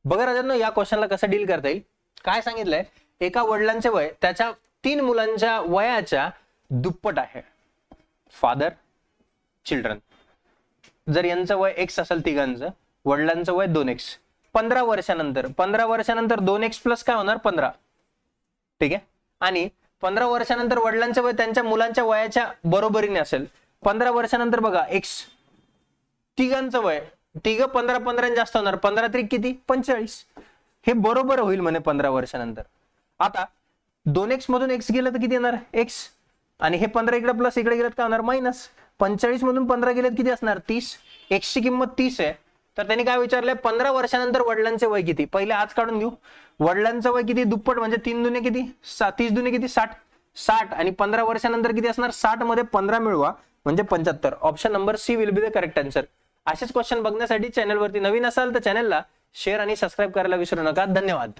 बघा राजांनो, या क्वेश्चनला कसं डील करता येईल. काय सांगितलंय, एका वडिलांचे वय त्याच्या 3 मुलांच्या वयाच्या दुप्पट आहे. Father, children. जर यांचं वय x असेल तिघांचं, वडिलांचं वय 2x. 15 वर्षानंतर 2x प्लस काय होणार 15. ठीक आहे. आणि 15 वर्षानंतर वडिलांचं वय त्यांच्या मुलांच्या वयाच्या बरोबरीने असेल. 15 वर्षानंतर बघा x, तिघांचं वय, तिघ 15 जास्त होणार. 15 त्रिक किती 45. हे बरोबर होईल म्हणे 15 वर्षानंतर. आता 2x मधून x गेलं तर किती येणार x, आणि हे 15 इकडे प्लस इकडे गेलं काय होणार मायनस. 45 मधून 15 गेले किती असणार 30. x ची किंमत 30 आहे. तर त्यांनी काय विचारलंय, 15 वर्षानंतर वडिलांचे वय किती. पहिले आज काढून घेऊ. वडिलांचं वय किती दुप्पट म्हणजे 3 दुने किती 30 दुने किती 60 आणि 15 वर्षानंतर किती असणार 60 मध्ये 15 मिळवा म्हणजे 75. Option number C will be the correct answer. असेच क्वेश्चन बघण्यासाठी चॅनलवरती नवीन असाल तर चॅनलला शेअर आणि सबस्क्राईब करायला विसरू नका. धन्यवाद.